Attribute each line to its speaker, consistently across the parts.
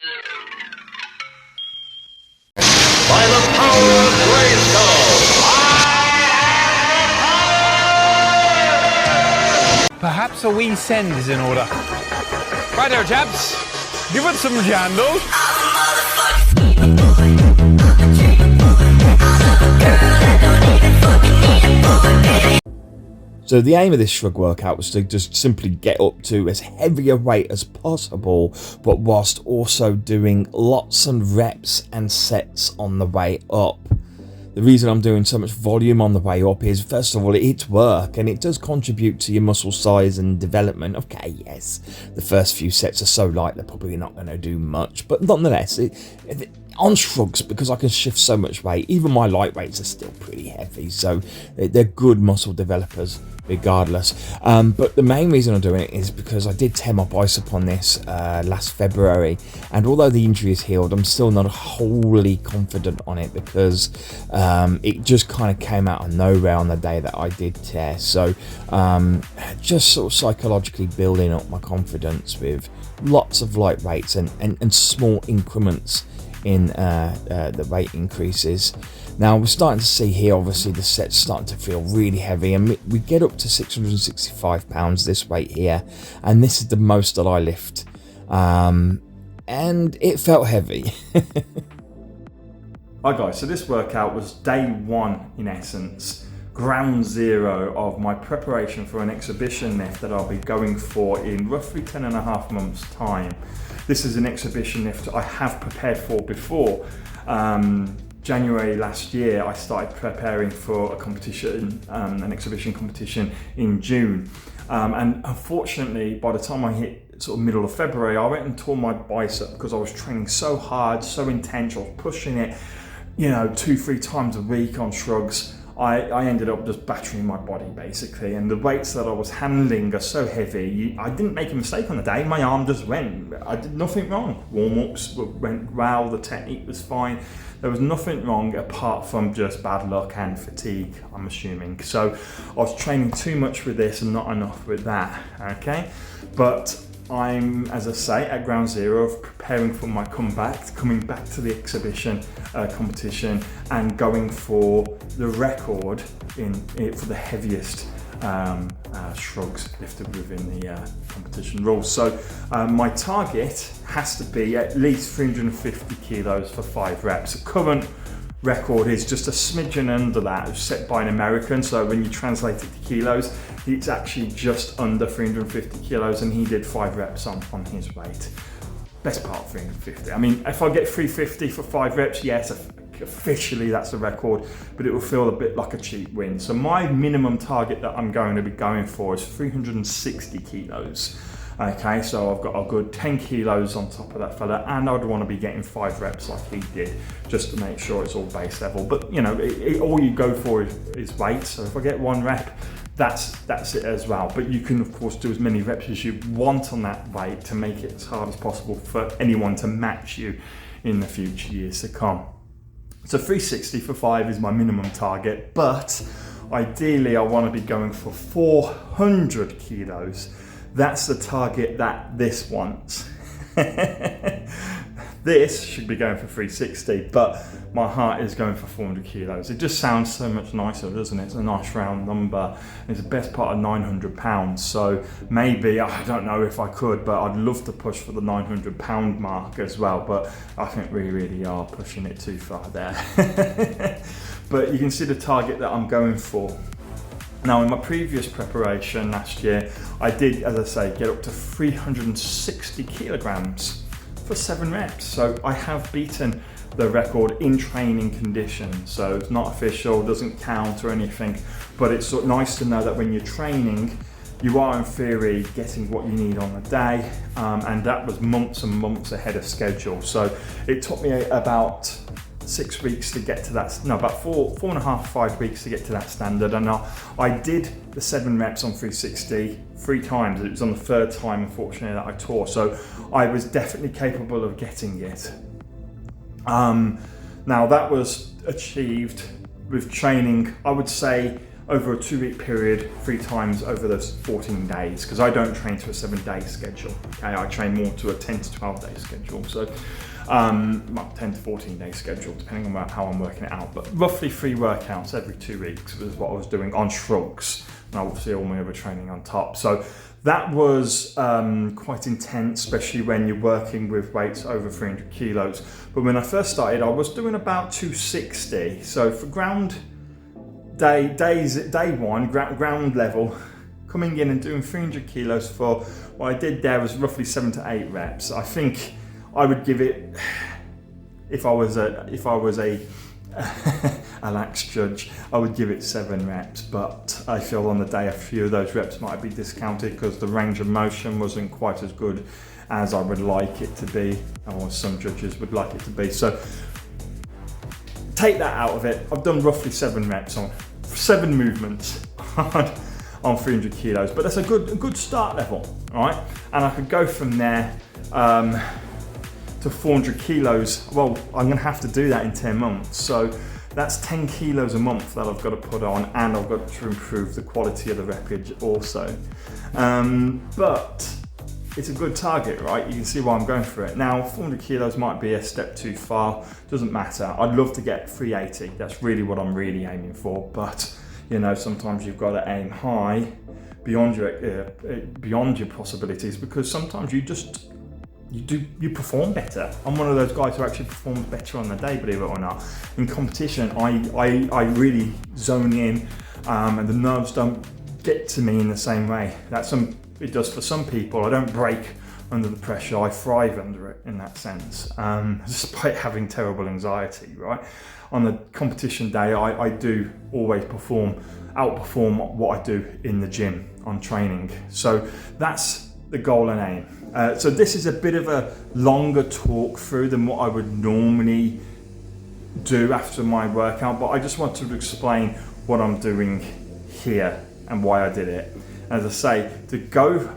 Speaker 1: By the power of Grayskull.
Speaker 2: Perhaps a wee send is in order. Right there, chaps. Give it some jandal.
Speaker 3: So the aim of this shrug workout was to just simply get up to as heavy a weight as possible, but whilst also doing lots of reps and sets on the way up. The reason I'm doing so much volume on the way up is, first of all, it's work and it does contribute to your muscle size and development. Okay, yes, the first few sets are so light they're probably not going to do much, but nonetheless, on shrugs, because I can shift so much weight, even my light weights are still pretty heavy, so they're good muscle developers regardless. But the main reason I'm doing it is because I did tear my bicep on this last February, and although the injury is healed, I'm still not wholly confident on it because it just kind of came out of nowhere on the day that I did tear. So just sort of psychologically building up my confidence with lots of light weights and small increments in the weight increases. Now we're starting to see here, obviously the set's starting to feel really heavy, and we get up to 665 pounds this weight here, and this is the most that I lift, and it felt heavy.
Speaker 4: Hi guys, so this workout was day one in essence, ground zero of my preparation for an exhibition lift that I'll be going for in roughly 10.5 months time. This is an exhibition lift I have prepared for before. January last year I started preparing for a competition, an exhibition competition in June, and unfortunately by the time I hit sort of middle of February I went and tore my bicep because I was training so hard, so intense, I was pushing it, you know, 2-3 times a week on shrugs. I ended up just battering my body basically, and the weights that I was handling are so heavy. I didn't make a mistake on the day, my arm just went. I did nothing wrong. Warm-ups went well, the technique was fine. There was nothing wrong apart from just bad luck and fatigue, I'm assuming. So I was training too much with this and not enough with that, okay? But I'm, as I say, at ground zero of preparing for my comeback, coming back to the exhibition competition and going for the record for the heaviest shrugs lifted within the competition rules. So my target has to be at least 350 kilos for 5 reps. The current record is just a smidgen under that, set by an American, so when you translate it to kilos, it's actually just under 350 kilos, and he did 5 reps on his weight. Best part of 350. I mean, if I get 350 for 5 reps, yes, officially that's the record, but it will feel a bit like a cheap win. So my minimum target that I'm going to be going for is 360 kilos. Okay, so I've got a good 10 kilos on top of that fella, and I'd want to be getting 5 reps like he did, just to make sure it's all base level. But you know, all you go for is weight. So if I get 1 rep, that's it as well. But you can of course do as many reps as you want on that weight to make it as hard as possible for anyone to match you in the future years to come. So 360 for 5 is my minimum target, but ideally I want to be going for 400 kilos. That's the target that this wants. This should be going for 360, but my heart is going for 400 kilos. It just sounds so much nicer, doesn't it? It's a nice round number. It's the best part of 900 pounds. So maybe, I don't know if I could, but I'd love to push for the 900 pound mark as well. But I think we really are pushing it too far there. But you can see the target that I'm going for. Now in my previous preparation last year, I did, as I say, get up to 360 kilograms for 7 reps. So I have beaten the record in training conditions. So it's not official, doesn't count or anything, but it's sort of nice to know that when you're training, you are in theory getting what you need on the day. And that was months and months ahead of schedule. So it took me about 6 weeks to get to that, no, about 4.5, 5 weeks to get to that standard. And I did the 7 reps on 360 3 times. It was on the 3rd time, unfortunately, that I tore. So I was definitely capable of getting it. Now that was achieved with training. I would say over a 2-week period, 3 times over those 14 days, because I don't train to a 7-day schedule. Okay, I train more to a 10 to 12-day schedule. So, 10 to 14-day schedule, depending on how I'm working it out. But roughly 3 workouts every 2 weeks was what I was doing on Shrugs, and obviously all my other training on top. So that was quite intense, especially when you're working with weights over 300 kilos. But when I first started, I was doing about 260. So for day one, ground level, coming in and doing 300 kilos for what I did there was roughly 7 to 8 reps. I think I would give it, if I was a lax judge, I would give it 7 reps, but I feel on the day a few of those reps might be discounted because the range of motion wasn't quite as good as I would like it to be, or some judges would like it to be. So take that out of it. I've done roughly 7 reps on 7 movements on 300 kilos, but that's a good start level, all right? And I could go from there to 400 kilos. Well, I'm gonna have to do that in 10 months. So that's 10 kilos a month that I've got to put on, and I've got to improve the quality of the repage also. But it's a good target, right? You can see why I'm going for it. Now, 400 kilos might be a step too far, doesn't matter. I'd love to get 380. That's really what I'm really aiming for. But, you know, sometimes you've got to aim high beyond your possibilities, because sometimes you perform better. I'm one of those guys who actually performs better on the day, believe it or not. In competition, I really zone in, and the nerves don't get to me in the same way. It does for some people. I don't break under the pressure. I thrive under it in that sense, despite having terrible anxiety, right? On the competition day, I do always outperform what I do in the gym on training. So that's the goal and aim. So this is a bit of a longer talk through than what I would normally do after my workout, but I just want to explain what I'm doing here and why I did it. As I say, to go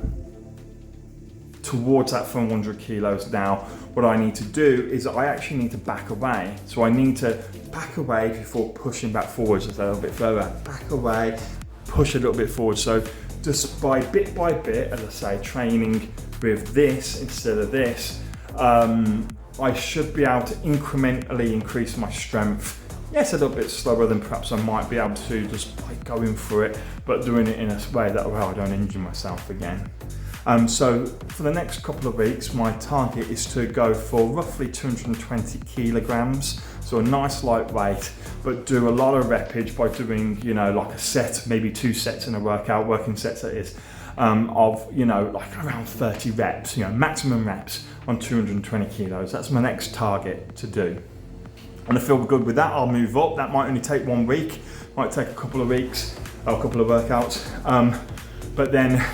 Speaker 4: towards that 400 kilos now, what I need to do is I actually need to back away. So I need to back away before pushing back forwards a little bit further. Back away, push a little bit forward. So just bit by bit, as I say, training with this instead of this, I should be able to incrementally increase my strength. Yes, a little bit slower than perhaps I might be able to just by going for it, but doing it in a way that, well, I don't injure myself again. So for the next couple of weeks, my target is to go for roughly 220 kilograms. So a nice light weight, but do a lot of repage by doing, you know, like a set, maybe 2 sets in a workout, working sets that is, of, you know, like around 30 reps, you know, maximum reps on 220 kilos. That's my next target to do. And I feel good with that, I'll move up. That might only take 1 week, might take a couple of weeks, or a couple of workouts. But then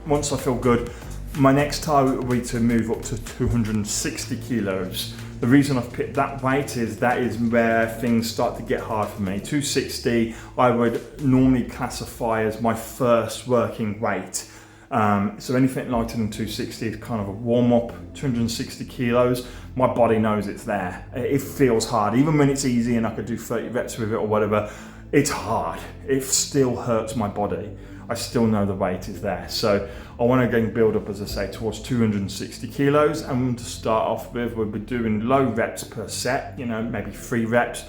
Speaker 4: once I feel good, my next target will be to move up to 260 kilos. The reason I've picked that weight is that is where things start to get hard for me. 260, I would normally classify as my first working weight. So anything lighter than 260 is kind of a warm up. 260 kilos, my body knows it's there. It feels hard, even when it's easy and I could do 30 reps with it or whatever, it's hard. It still hurts my body. I still know the weight is there. So I want to again build up, as I say, towards 260 kilos. And to start off with, we'll be doing low reps per set, you know, maybe 3 reps.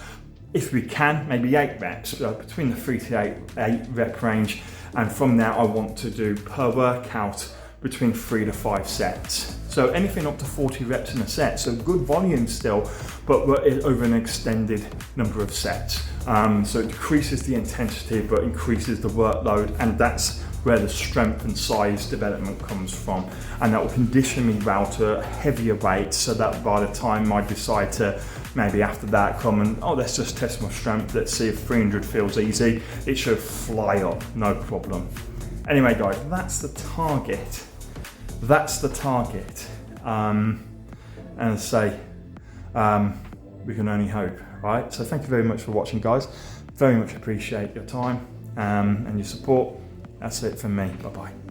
Speaker 4: If we can, maybe 8 reps, between the 3 to 8 rep range. And from there, I want to do per workout between 3 to 5 sets. So anything up to 40 reps in a set. So good volume still, but over an extended number of sets. So it decreases the intensity, but increases the workload. And that's where the strength and size development comes from. And that will condition me well to a heavier weight, so that by the time I decide to maybe after that come and, oh, let's just test my strength, let's see if 300 feels easy, it should fly up, no problem. Anyway guys, that's the target. That's the target. And as I say, we can only hope, right? So thank you very much for watching, guys. Very much appreciate your time and your support. That's it from me. Bye-bye.